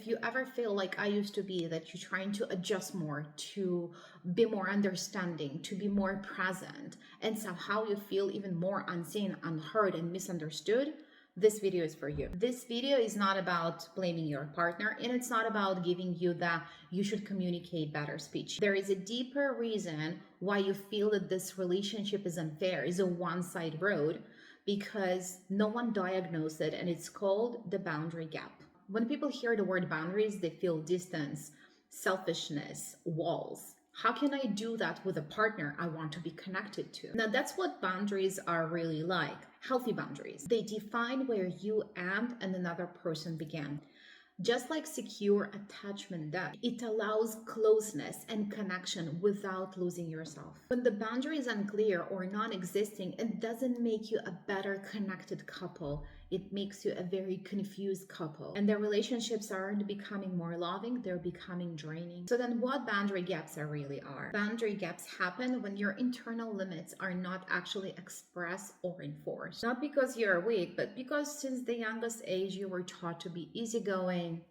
if you ever feel like I used to be, that you're trying to adjust more, to be more understanding, to be more present, and somehow you feel even more unseen, unheard, and misunderstood, this video is for you. This video is not about blaming your partner, and it's not about giving you the you should communicate better speech. There is a deeper reason why you feel that this relationship is unfair, is a one-side road, because no one diagnosed it, and it's called the boundary gap. When people hear the word boundaries, they feel distance, selfishness, walls. How can I do that with a partner I want to be connected to? Now, that's what boundaries are really like. Healthy boundaries. They define where you end and another person began. Just like secure attachment does, it allows closeness and connection without losing yourself. When the boundary is unclear or non-existing, it doesn't make you a better connected couple. It makes you a very confused couple. And their relationships aren't becoming more loving, they're becoming draining. So then what boundary gaps really are? Boundary gaps happen when your internal limits are not actually expressed or enforced. Not because you're weak, but because since the youngest age you were taught to be easygoing,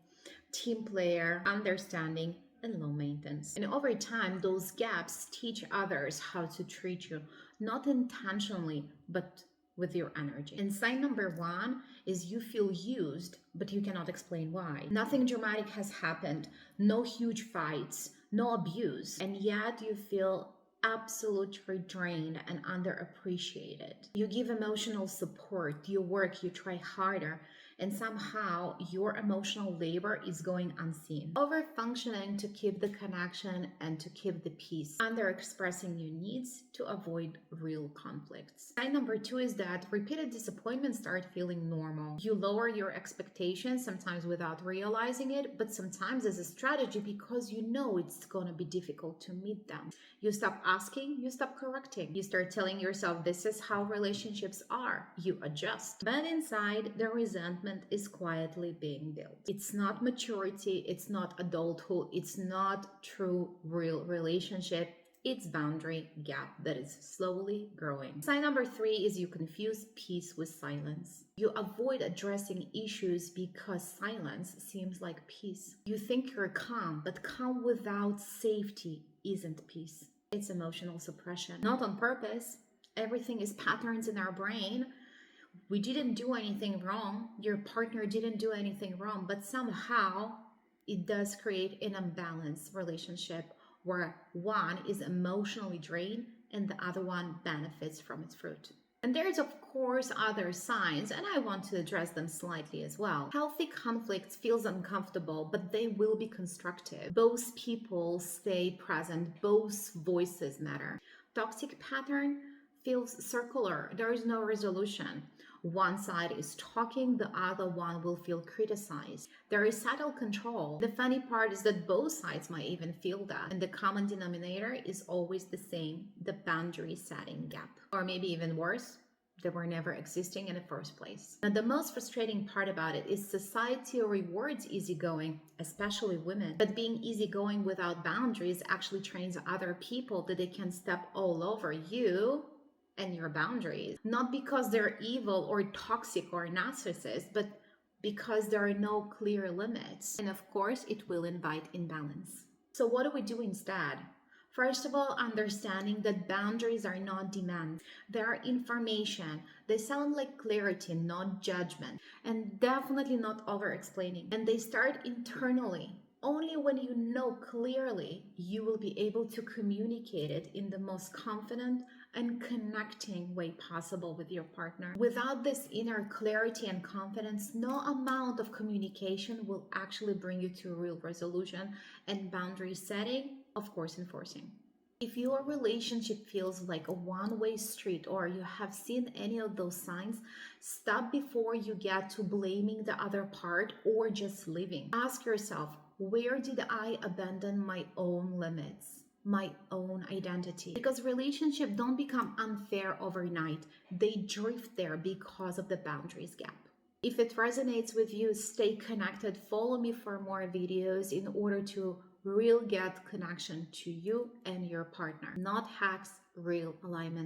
team player, understanding, and low maintenance. And over time, those gaps teach others how to treat you, not intentionally, but with your energy. And sign number one is you feel used, but you cannot explain why. Nothing dramatic has happened, no huge fights, no abuse, and yet you feel absolutely drained and underappreciated. You give emotional support, you work, you try harder, and somehow your emotional labor is going unseen. Over-functioning to keep the connection and to keep the peace. Under-expressing your needs to avoid real conflicts. Sign number two is that repeated disappointments start feeling normal. You lower your expectations, sometimes without realizing it, but sometimes as a strategy because you know it's gonna be difficult to meet them. You stop asking, you stop correcting. You start telling yourself this is how relationships are. You adjust. But inside, the resentment is quietly being built. It's not maturity, it's not adulthood, it's not true real relationship. It's boundary gap that is slowly growing. Sign number three is you confuse peace with silence. You avoid addressing issues because silence seems like peace. You think you're calm, but calm without safety isn't peace. It's emotional suppression. Not on purpose. Everything is patterns in our brain. We didn't do anything wrong. Your partner didn't do anything wrong, but somehow it does create an unbalanced relationship where one is emotionally drained and the other one benefits from its fruit. And there's of course other signs, and I want to address them slightly as well. Healthy conflict feels uncomfortable, but they will be constructive. Both people stay present, both voices matter. Toxic pattern feels circular. There is no resolution. One side is talking, the other one will feel criticized. There is subtle control. The funny part is that both sides might even feel that. And the common denominator is always the same, the boundary setting gap. Or maybe even worse, they were never existing in the first place. Now, the most frustrating part about it is society rewards easygoing, especially women. But being easygoing without boundaries actually trains other people that they can step all over you and your boundaries, not because they're evil or toxic or narcissist, but because there are no clear limits. And of course, it will invite imbalance. So what do we do instead? First of all, understanding that boundaries are not demands. They are information. They sound like clarity, not judgment, and definitely not over-explaining. And they start internally. Only when you know clearly, you will be able to communicate it in the most confident and connecting way possible with your partner. Without this inner clarity and confidence, no amount of communication will actually bring you to a real resolution and boundary setting, of course, enforcing. If your relationship feels like a one-way street or you have seen any of those signs, stop before you get to blaming the other part or just leaving. Ask yourself, where did I abandon my own limits? My own identity? Because relationships don't become unfair overnight. They drift there because of the boundaries gap. If it resonates with you, stay connected. Follow me for more videos in order to really get connection to you and your partner. Not hacks, real alignment.